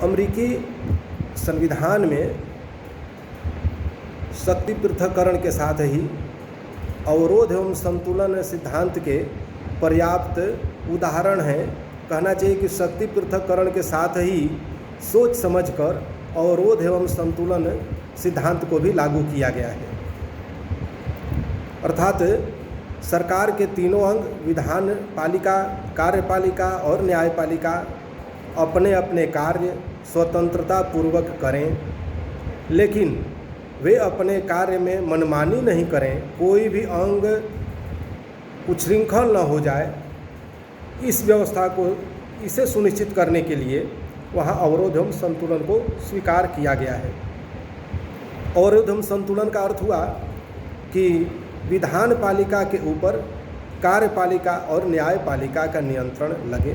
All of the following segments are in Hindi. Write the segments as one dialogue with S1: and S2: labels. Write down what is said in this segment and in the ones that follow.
S1: अमेरिकी संविधान में शक्ति पृथक्करण के साथ ही अवरोध एवं संतुलन सिद्धांत के पर्याप्त उदाहरण हैं। कहना चाहिए कि शक्ति पृथक्करण के साथ ही सोच समझकर अवरोध एवं संतुलन सिद्धांत को भी लागू किया गया है। अर्थात सरकार के तीनों अंग विधान पालिका, कार्यपालिका और न्यायपालिका अपने अपने कार्य स्वतंत्रता पूर्वक करें, लेकिन वे अपने कार्य में मनमानी नहीं करें, कोई भी अंग उच्छृंखल न हो जाए। इस व्यवस्था को इसे सुनिश्चित करने के लिए वहाँ अवरोध एवं संतुलन को स्वीकार किया गया है। अवरोध एवं संतुलन का अर्थ हुआ कि विधान पालिका के ऊपर कार्यपालिका और न्यायपालिका का नियंत्रण लगे,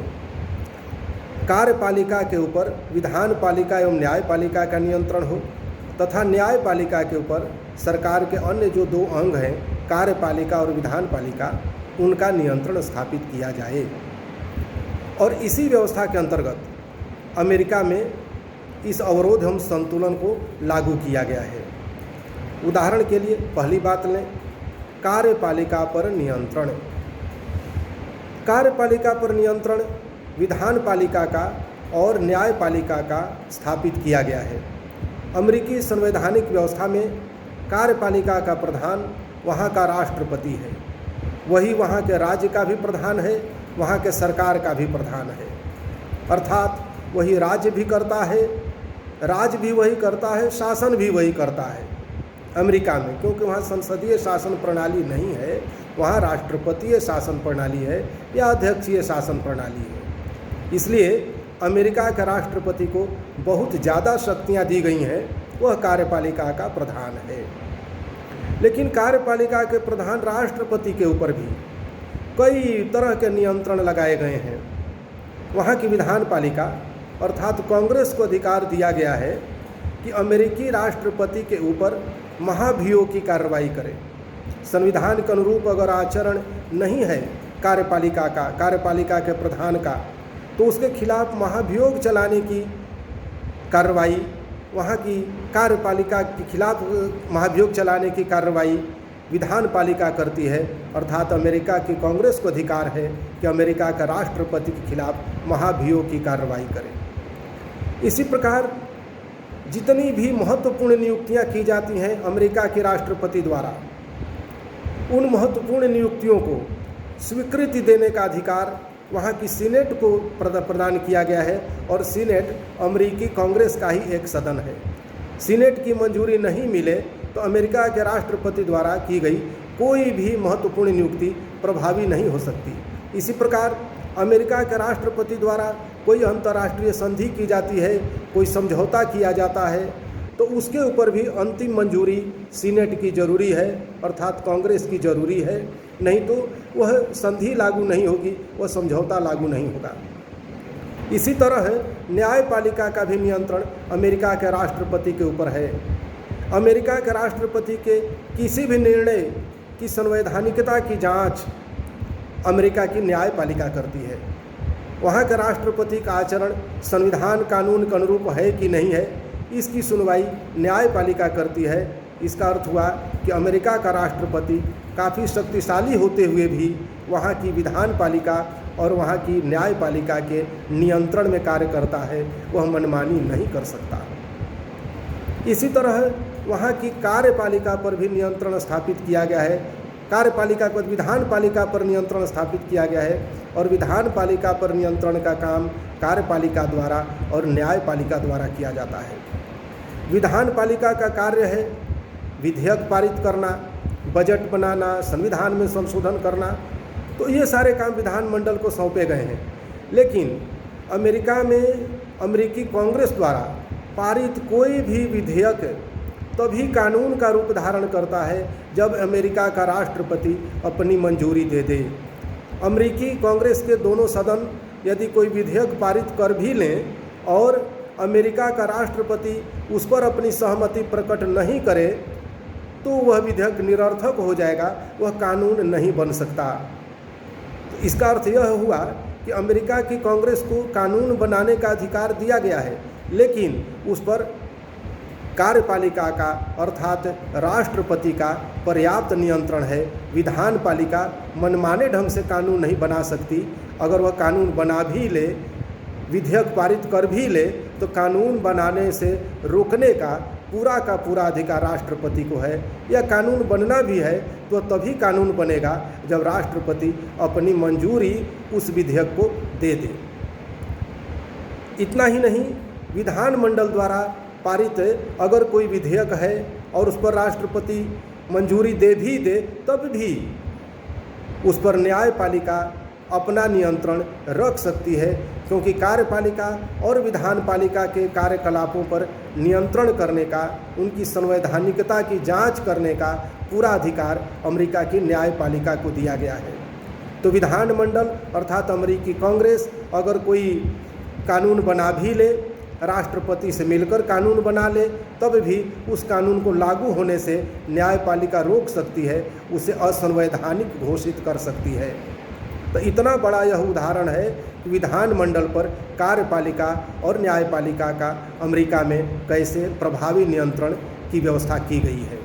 S1: कार्यपालिका के ऊपर विधान पालिका एवं न्यायपालिका का नियंत्रण हो तथा न्यायपालिका के ऊपर सरकार के अन्य जो दो अंग हैं कार्यपालिका और विधान पालिका, उनका नियंत्रण स्थापित किया जाए। और इसी व्यवस्था के अंतर्गत अमेरिका में इस अवरोध एवं संतुलन को लागू किया गया है। उदाहरण के लिए पहली बात लें, कार्यपालिका पर नियंत्रण। कार्यपालिका पर नियंत्रण विधान पालिका का और न्यायपालिका का स्थापित किया गया है। अमेरिकी संवैधानिक व्यवस्था में कार्यपालिका का प्रधान वहाँ का राष्ट्रपति है, वही वहाँ के राज्य का भी प्रधान है, वहाँ के सरकार का भी प्रधान है। अर्थात वही राज्य भी करता है, राज भी वही करता है, शासन भी वही करता है अमेरिका में, क्योंकि वहाँ संसदीय शासन प्रणाली नहीं है, वहाँ राष्ट्रपतीय शासन प्रणाली है या अध्यक्षीय शासन प्रणाली है। इसलिए अमेरिका के राष्ट्रपति को बहुत ज़्यादा शक्तियाँ दी गई हैं, वह कार्यपालिका का प्रधान है। लेकिन कार्यपालिका के प्रधान राष्ट्रपति के ऊपर भी कई तरह के नियंत्रण लगाए गए हैं। वहाँ की विधान पालिका अर्थात कांग्रेस को अधिकार दिया गया है कि अमेरिकी राष्ट्रपति के ऊपर महाभियोग की कार्रवाई करे। संविधान के अनुरूप अगर आचरण नहीं है कार्यपालिका के प्रधान का, तो उसके खिलाफ महाभियोग चलाने की कार्रवाई, वहाँ की कार्यपालिका के खिलाफ महाभियोग चलाने की कार्रवाई विधान पालिका करती है। अर्थात अमेरिका की कांग्रेस को अधिकार है कि अमेरिका का राष्ट्रपति के खिलाफ महाभियोग की कार्रवाई करे। इसी प्रकार जितनी भी महत्वपूर्ण नियुक्तियां की जाती हैं अमेरिका के राष्ट्रपति द्वारा, उन महत्वपूर्ण नियुक्तियों को स्वीकृति देने का अधिकार वहाँ की सीनेट को प्रदान किया गया है। और सीनेट अमेरिकी कांग्रेस का ही एक सदन है। सीनेट की मंजूरी नहीं मिले तो अमेरिका के राष्ट्रपति द्वारा की गई कोई भी महत्वपूर्ण नियुक्ति प्रभावी नहीं हो सकती। इसी प्रकार अमेरिका के राष्ट्रपति द्वारा कोई अंतर्राष्ट्रीय संधि की जाती है, कोई समझौता किया जाता है, तो उसके ऊपर भी अंतिम मंजूरी सीनेट की जरूरी है, अर्थात कांग्रेस की जरूरी है, नहीं तो वह संधि लागू नहीं होगी, वह समझौता लागू नहीं होगा। इसी तरह न्यायपालिका का भी नियंत्रण अमेरिका के राष्ट्रपति के ऊपर है। अमेरिका के राष्ट्रपति के किसी भी निर्णय की संवैधानिकता की जांच अमेरिका की न्यायपालिका करती है। वहाँ के राष्ट्रपति का आचरण संविधान कानून के अनुरूप है कि नहीं है, इसकी सुनवाई न्यायपालिका करती है। इसका अर्थ हुआ कि अमेरिका का राष्ट्रपति काफ़ी शक्तिशाली होते हुए भी वहाँ की विधान पालिका और वहाँ की न्यायपालिका के नियंत्रण में कार्य करता है, वह मनमानी नहीं कर सकता। इसी तरह वहाँ की कार्यपालिका पर भी नियंत्रण स्थापित किया गया है। कार्यपालिका पर विधान पालिका पर नियंत्रण स्थापित किया गया है और विधान पालिका पर नियंत्रण का काम कार्यपालिका द्वारा और न्यायपालिका द्वारा किया जाता है। विधान पालिका का कार्य है विधेयक पारित करना, बजट बनाना, संविधान में संशोधन करना, तो ये सारे काम विधानमंडल को सौंपे गए हैं। लेकिन अमेरिका में अमेरिकी कांग्रेस द्वारा पारित कोई भी विधेयक तभी कानून का रूप धारण करता है जब अमेरिका का राष्ट्रपति अपनी मंजूरी दे दे। अमेरिकी कांग्रेस के दोनों सदन यदि कोई विधेयक पारित कर भी लें और अमेरिका का राष्ट्रपति उस पर अपनी सहमति प्रकट नहीं करे, तो वह विधेयक निरर्थक हो जाएगा, वह कानून नहीं बन सकता। तो इसका अर्थ यह हुआ कि अमेरिका की कांग्रेस को कानून बनाने का अधिकार दिया गया है, लेकिन उस पर कार्यपालिका का अर्थात राष्ट्रपति का पर्याप्त नियंत्रण है। विधान पालिका मनमाने ढंग से कानून नहीं बना सकती। अगर वह कानून बना भी ले, विधेयक पारित कर भी ले, तो कानून बनाने से रोकने का पूरा अधिकार राष्ट्रपति को है। या कानून बनना भी है तो तभी कानून बनेगा जब राष्ट्रपति अपनी मंजूरी उस विधेयक को दे दे। इतना ही नहीं, विधानमंडल द्वारा पारित अगर कोई विधेयक है और उस पर राष्ट्रपति मंजूरी दे भी दे, तब भी उस पर न्यायपालिका अपना नियंत्रण रख सकती है, क्योंकि कार्यपालिका और विधानपालिका के कार्यकलापों पर नियंत्रण करने का, उनकी संवैधानिकता की जांच करने का पूरा अधिकार अमेरिका की न्यायपालिका को दिया गया है। तो विधानमंडल अर्थात अमेरिकी कांग्रेस अगर कोई कानून बना भी ले, राष्ट्रपति से मिलकर कानून बना ले, तब भी उस कानून को लागू होने से न्यायपालिका रोक सकती है, उसे असंवैधानिक घोषित कर सकती है। तो इतना बड़ा यह उदाहरण है कि विधानमंडल पर कार्यपालिका और न्यायपालिका का अमेरिका में कैसे प्रभावी नियंत्रण की व्यवस्था की गई है।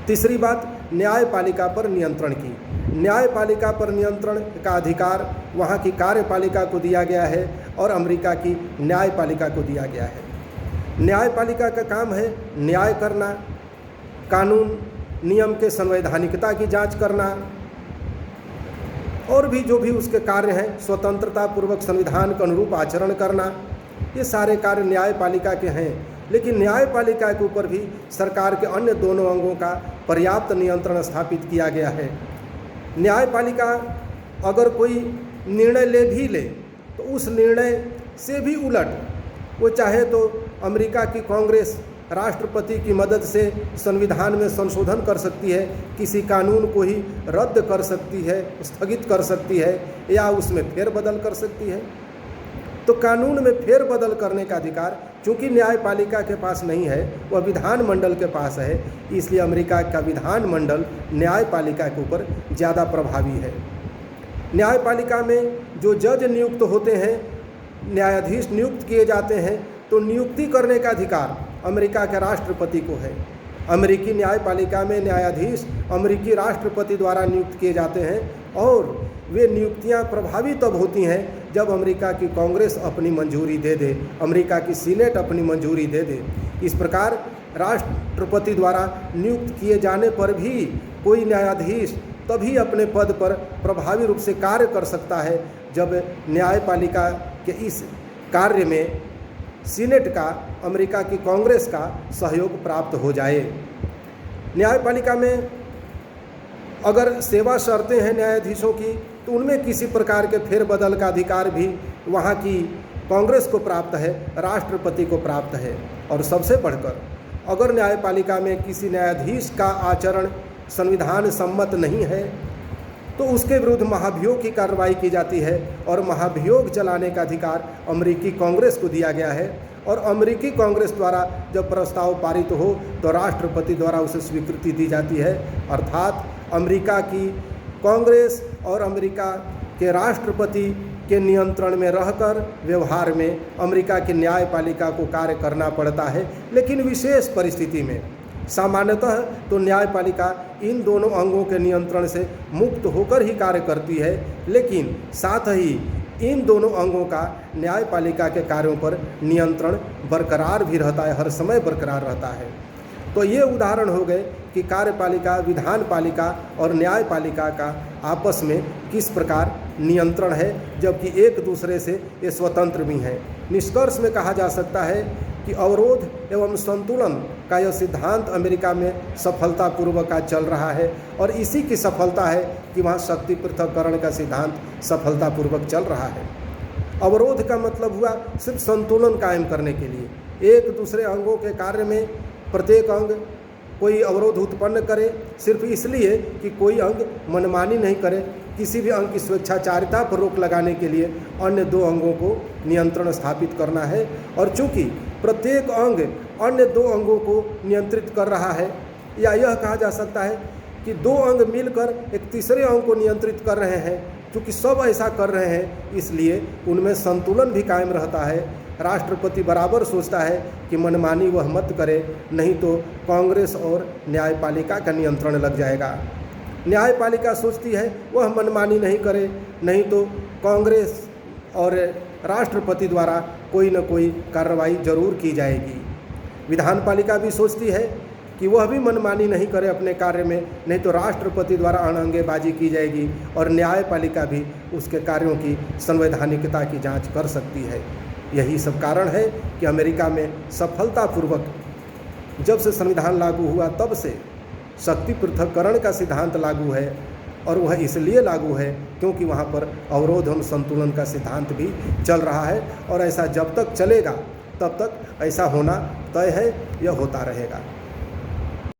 S1: तीसरी बात, न्यायपालिका पर नियंत्रण की। न्यायपालिका पर नियंत्रण का अधिकार वहाँ की कार्यपालिका को दिया गया है और अमेरिका की न्यायपालिका को दिया गया है। न्यायपालिका का काम है न्याय करना, कानून नियम के संवैधानिकता की जांच करना, और भी जो भी उसके कार्य हैं, स्वतंत्रता पूर्वक संविधान के अनुरूप आचरण करना, ये सारे कार्य न्यायपालिका के हैं। लेकिन न्यायपालिका के ऊपर भी सरकार के अन्य दोनों अंगों का पर्याप्त नियंत्रण स्थापित किया गया है। न्यायपालिका अगर कोई निर्णय ले भी ले, तो उस निर्णय से भी उलट वो चाहे तो अमेरिका की कांग्रेस राष्ट्रपति की मदद से संविधान में संशोधन कर सकती है, किसी कानून को ही रद्द कर सकती है, स्थगित कर सकती है, या उसमें फेरबदल कर सकती है। तो कानून में फेरबदल करने का अधिकार चूंकि न्यायपालिका के पास नहीं है, वह विधानमंडल के पास है, इसलिए अमेरिका का विधानमंडल न्यायपालिका के ऊपर ज़्यादा प्रभावी है। न्यायपालिका में जो जज नियुक्त होते हैं, न्यायाधीश नियुक्त किए जाते हैं, तो नियुक्ति करने का अधिकार अमेरिका के राष्ट्रपति को है। अमेरिकी न्यायपालिका में न्यायाधीश अमेरिकी राष्ट्रपति द्वारा नियुक्त किए जाते हैं, और वे नियुक्तियां प्रभावी तब होती हैं जब अमेरिका की कांग्रेस अपनी मंजूरी दे दे, अमेरिका की सीनेट अपनी मंजूरी दे दे। इस प्रकार राष्ट्रपति द्वारा नियुक्त किए जाने पर भी कोई न्यायाधीश तभी अपने पद पर प्रभावी रूप से कार्य कर सकता है जब न्यायपालिका के इस कार्य में सीनेट का, अमेरिका की कांग्रेस का सहयोग प्राप्त हो जाए। न्यायपालिका में अगर सेवा शर्तें हैं न्यायाधीशों की, तो उनमें किसी प्रकार के फेरबदल का अधिकार भी वहाँ की कांग्रेस को प्राप्त है, राष्ट्रपति को प्राप्त है। और सबसे बढ़कर अगर न्यायपालिका में किसी न्यायाधीश का आचरण संविधान सम्मत नहीं है, तो उसके विरुद्ध महाभियोग की कार्रवाई की जाती है, और महाभियोग चलाने का अधिकार अमेरिकी कांग्रेस को दिया गया है। और अमेरिकी कांग्रेस द्वारा जब प्रस्ताव पारित हो तो राष्ट्रपति द्वारा उसे स्वीकृति दी जाती है। अर्थात अमेरिका की कांग्रेस और अमेरिका के राष्ट्रपति के नियंत्रण में रहकर व्यवहार में अमेरिका की न्यायपालिका को कार्य करना पड़ता है। लेकिन विशेष परिस्थिति में सामान्यतः तो न्यायपालिका इन दोनों अंगों के नियंत्रण से मुक्त होकर ही कार्य करती है, लेकिन साथ ही इन दोनों अंगों का न्यायपालिका के कार्यों पर नियंत्रण बरकरार भी रहता है, हर समय बरकरार रहता है। तो ये उदाहरण हो गए कि कार्यपालिका, विधानपालिका और न्यायपालिका का आपस में किस प्रकार नियंत्रण है, जबकि एक दूसरे से ये स्वतंत्र भी हैं। निष्कर्ष में कहा जा सकता है कि अवरोध एवं संतुलन का यह सिद्धांत अमेरिका में सफलतापूर्वक आज चल रहा है, और इसी की सफलता है कि वहाँ शक्ति पृथक्करण का सिद्धांत सफलतापूर्वक चल रहा है। अवरोध का मतलब हुआ सिर्फ संतुलन कायम करने के लिए, एक दूसरे अंगों के कार्य में प्रत्येक अंग कोई अवरोध उत्पन्न करे सिर्फ इसलिए कि कोई अंग मनमानी नहीं करे। किसी भी अंग की स्वेच्छाचारिता पर रोक लगाने के लिए अन्य दो अंगों को नियंत्रण स्थापित करना है, और चूंकि प्रत्येक अंग अन्य दो अंगों को नियंत्रित कर रहा है, या यह कहा जा सकता है कि दो अंग मिलकर एक तीसरे अंग को नियंत्रित कर रहे हैं, क्योंकि सब ऐसा कर रहे हैं इसलिए उनमें संतुलन भी कायम रहता है। राष्ट्रपति बराबर सोचता है कि मनमानी वह मत करे, नहीं तो कांग्रेस और न्यायपालिका का नियंत्रण लग जाएगा। न्यायपालिका सोचती है वह मनमानी नहीं करे, नहीं तो कांग्रेस और राष्ट्रपति द्वारा कोई न कोई कार्रवाई जरूर की जाएगी। विधानपालिका भी सोचती है कि वह भी मनमानी नहीं करे अपने कार्य में, नहीं तो राष्ट्रपति द्वारा अड़ंगेबाजी की जाएगी, और न्यायपालिका भी उसके कार्यों की संवैधानिकता की जांच कर सकती है। यही सब कारण है कि अमेरिका में सफलतापूर्वक जब से संविधान लागू हुआ तब से शक्ति पृथक्करण का सिद्धांत लागू है, और वह इसलिए लागू है क्योंकि वहाँ पर अवरोधन संतुलन का सिद्धांत भी चल रहा है, और ऐसा जब तक चलेगा तब तक ऐसा होना तय है, यह होता रहेगा।